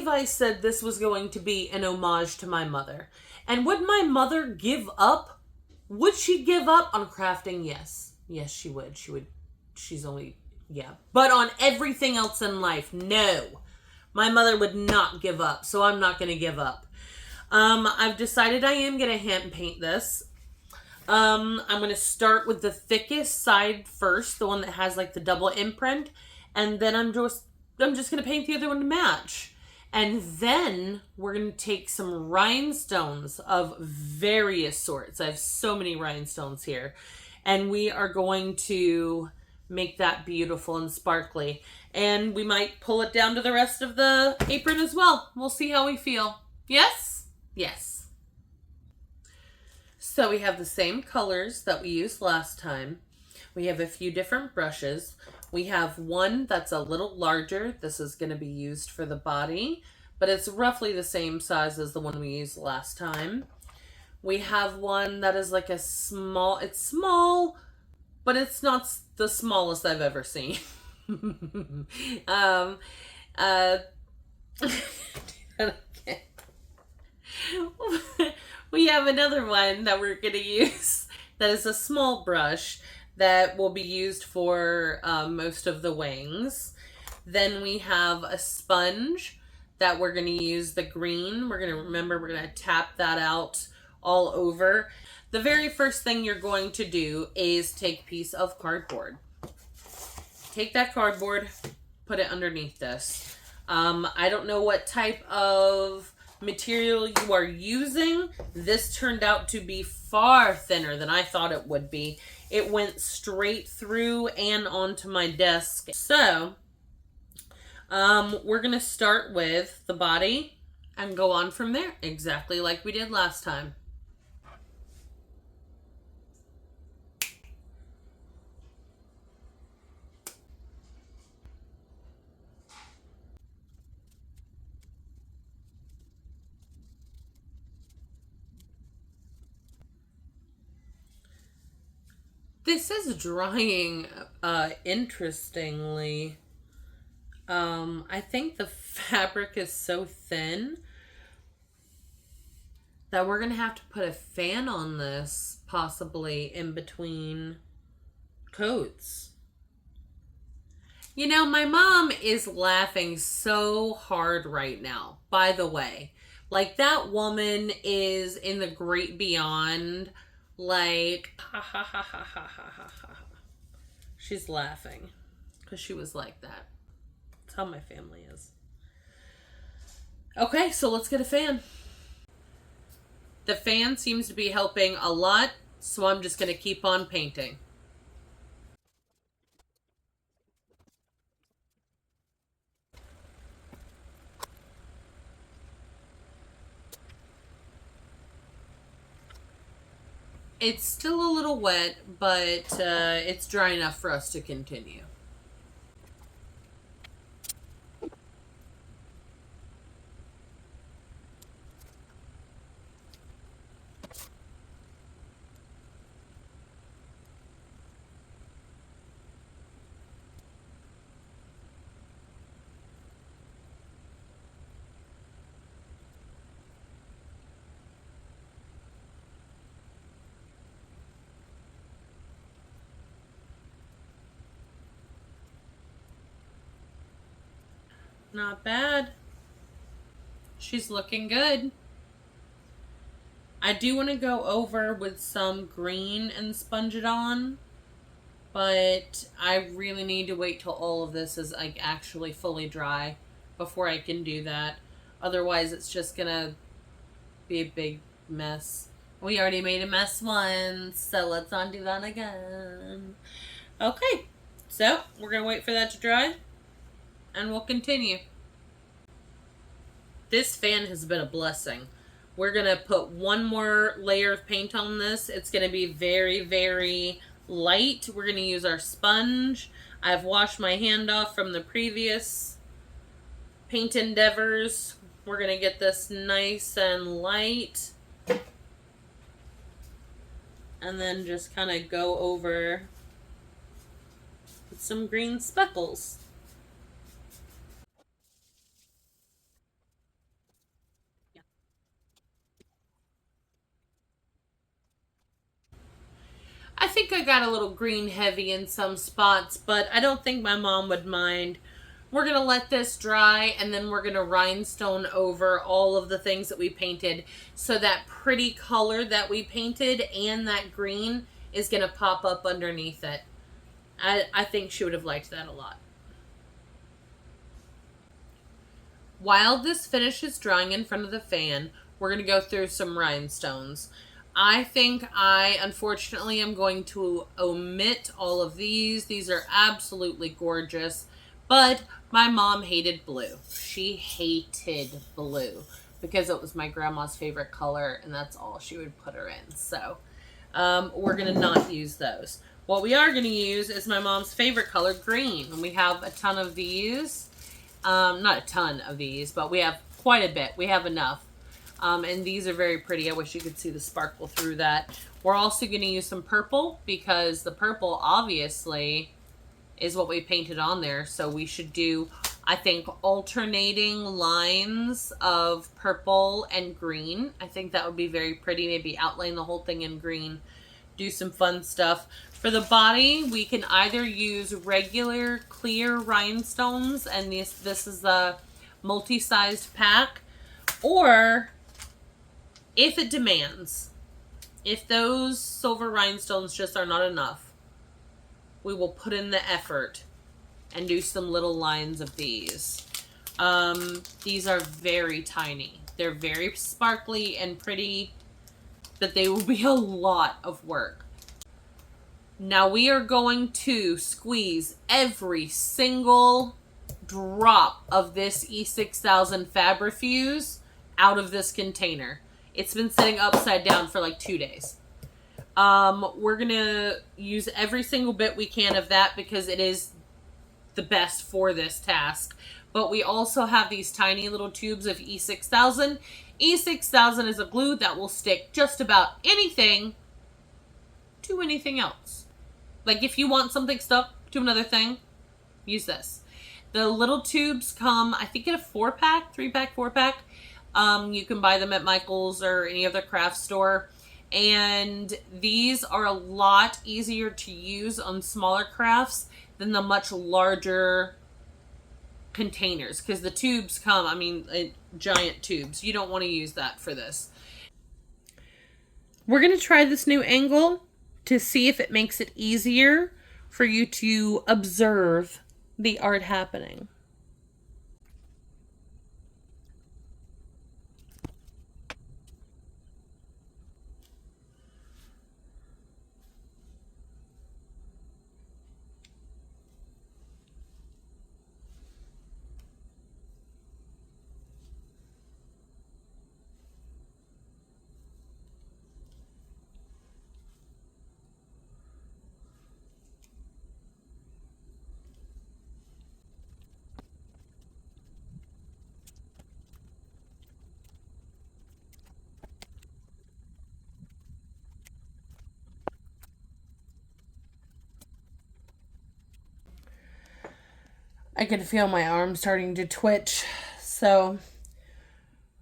I said this was going to be an homage to my mother. And would my mother give up? Would she give up on crafting? Yes. Yes, she would. She's only, yeah. But on everything else in life, no. My mother would not give up, so I'm not going to give up. I've decided I am going to hand paint this. I'm going to start with the thickest side first, the one that has like the double imprint, and then I'm just going to paint the other one to match. And then we're going to take some rhinestones of various sorts. I have so many rhinestones here. And we are going to make that beautiful and sparkly. And we might pull it down to the rest of the apron as well. We'll see how we feel. Yes? Yes. So we have the same colors that we used last time. We have a few different brushes. We have one that's a little larger. This is going to be used for the body, but it's roughly the same size as the one we used last time. We have one that is like a small, it's small, but it's not the smallest I've ever seen. We have another one that we're going to use that is a small brush that will be used for most of the wings. Then we have a sponge that we're going to use the green. We're going to tap that out all over. The very first thing you're going to do is take a piece of cardboard. Take that cardboard, put it underneath this. I don't know what type of material you are using. This turned out to be far thinner than I thought it would be. It went straight through and onto my desk. So, we're going to start with the body and go on from there, exactly like we did last time. This is drying interestingly. I think the fabric is so thin that we're going to have to put a fan on this, possibly in between coats. You know, my mom is laughing so hard right now, by the way. Like, that woman is in the great beyond, like, ha ha ha ha ha ha ha ha. She's laughing because she was like that. That's how my family is. Okay, so let's get a fan. The fan seems to be helping a lot, so I'm just going to keep on painting. It's still a little wet, but it's dry enough for us to continue. Not bad. She's looking good. I do want to go over with some green and sponge it on, but I really need to wait till all of this is like actually fully dry before I can do that. Otherwise, it's just gonna be a big mess. We already made a mess once, so let's not do that again. Okay, so we're gonna wait for that to dry and we'll continue. This fan has been a blessing. We're going to put one more layer of paint on this. It's going to be very, very light. We're going to use our sponge. I've washed my hand off from the previous paint endeavors. We're going to get this nice and light. And then just kind of go over with some green speckles. I think I got a little green heavy in some spots, but I don't think my mom would mind. We're going to let this dry, and then we're going to rhinestone over all of the things that we painted. So that pretty color that we painted and that green is going to pop up underneath it. I think she would have liked that a lot. While this finishes drying in front of the fan, we're going to go through some rhinestones. I think I, unfortunately, am going to omit all of these. These are absolutely gorgeous. But my mom hated blue. She hated blue because it was my grandma's favorite color, and that's all she would put her in. So we're going to not use those. What we are going to use is my mom's favorite color, green. And we have a ton of these. Not a ton of these, but we have quite a bit. We have enough. And these are very pretty. I wish you could see the sparkle through that. We're also going to use some purple because the purple obviously is what we painted on there. So we should do, I think, alternating lines of purple and green. I think that would be very pretty. Maybe outline the whole thing in green. Do some fun stuff. For the body, we can either use regular clear rhinestones, and this is a multi-sized pack, or if it demands, if those silver rhinestones just are not enough, we will put in the effort and do some little lines of these. These are very tiny. They're very sparkly and pretty, but they will be a lot of work. Now we are going to squeeze every single drop of this E6000 Fabrifuse out of this container. It's been sitting upside down for like 2 days. We're going to use every single bit we can of that because it is the best for this task. But we also have these tiny little tubes of E6000. E6000 is a glue that will stick just about anything to anything else. Like if you want something stuck to another thing, use this. The little tubes come, I think, in a 4-pack, 3-pack, 4-pack. You can buy them at Michael's or any other craft store. And these are a lot easier to use on smaller crafts than the much larger containers. Because the tubes come, I mean, giant tubes. You don't want to use that for this. We're going to try this new angle to see if it makes it easier for you to observe the art happening. I can feel my arm starting to twitch, so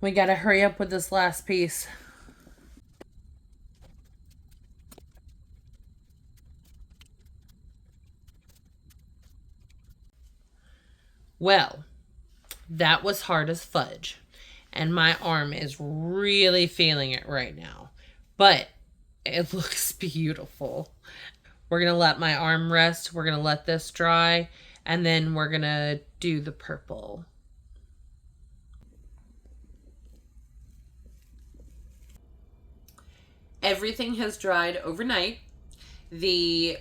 we gotta hurry up with this last piece. Well, that was hard as fudge, and my arm is really feeling it right now, but it looks beautiful. We're gonna let my arm rest, we're gonna let this dry, and then we're gonna do the purple. Everything has dried overnight. The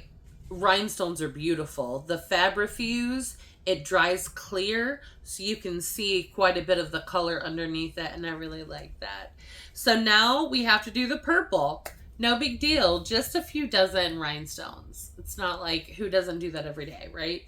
rhinestones are beautiful. The Fabrifuse, it dries clear, so you can see quite a bit of the color underneath it, and I really like that. So now we have to do the purple. No big deal, just a few dozen rhinestones. It's not like, who doesn't do that every day, right?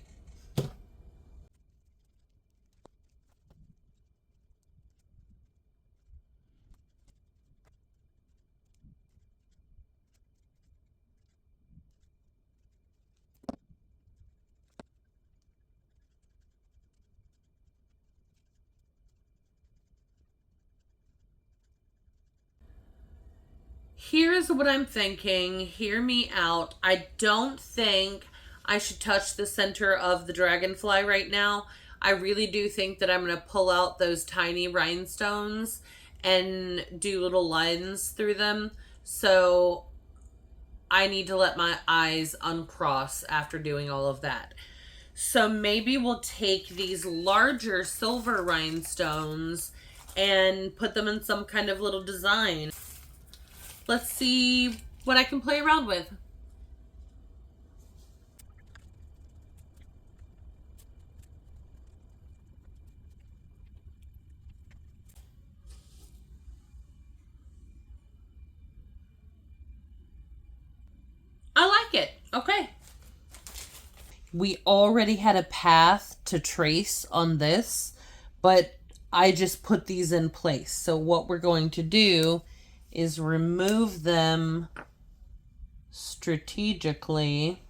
Here's what I'm thinking. Hear me out. I don't think I should touch the center of the dragonfly right now. I really do think that I'm going to pull out those tiny rhinestones and do little lines through them. So I need to let my eyes uncross after doing all of that. So maybe we'll take these larger silver rhinestones and put them in some kind of little design. Let's see what I can play around with. I like it. Okay. We already had a path to trace on this, but I just put these in place. So what we're going to do is remove them strategically.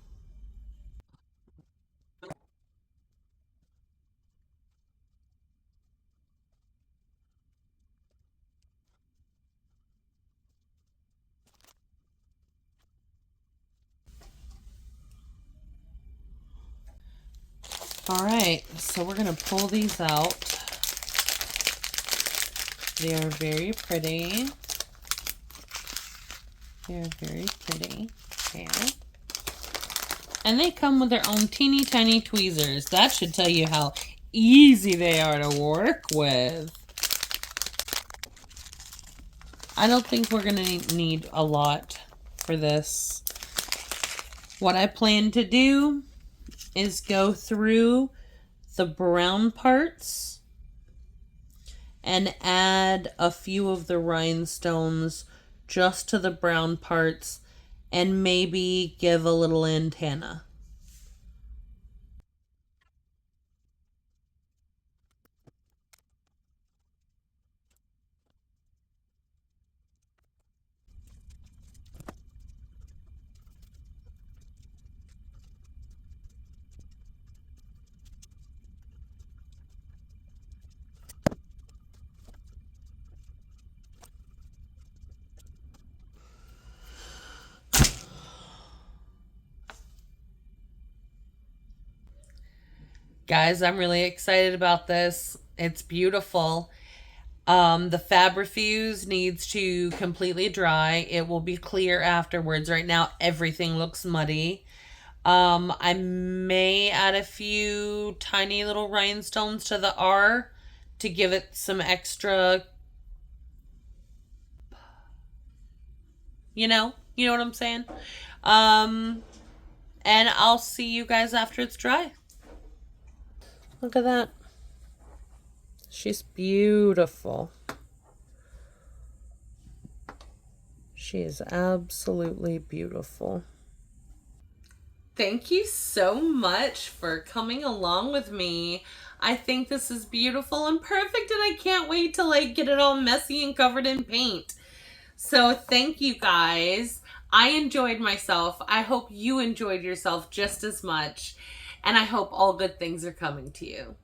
All right, so we're going to pull these out. They are very pretty. They're very pretty. Okay. And they come with their own teeny tiny tweezers. That should tell you how easy they are to work with. I don't think we're going to need a lot for this. What I plan to do is go through the brown parts and add a few of the rhinestones just to the brown parts and maybe give a little antenna. Guys, I'm really excited about this. It's beautiful. The Fabrifuge needs to completely dry. It will be clear afterwards. Right now, everything looks muddy. I may add a few tiny little rhinestones to the R to give it some extra, you know what I'm saying? And I'll see you guys after it's dry. Look at that. She's beautiful. She is absolutely beautiful. Thank you so much for coming along with me. I think this is beautiful and perfect, and I can't wait to get it all messy and covered in paint. So thank you guys. I enjoyed myself. I hope you enjoyed yourself just as much. And I hope all good things are coming to you.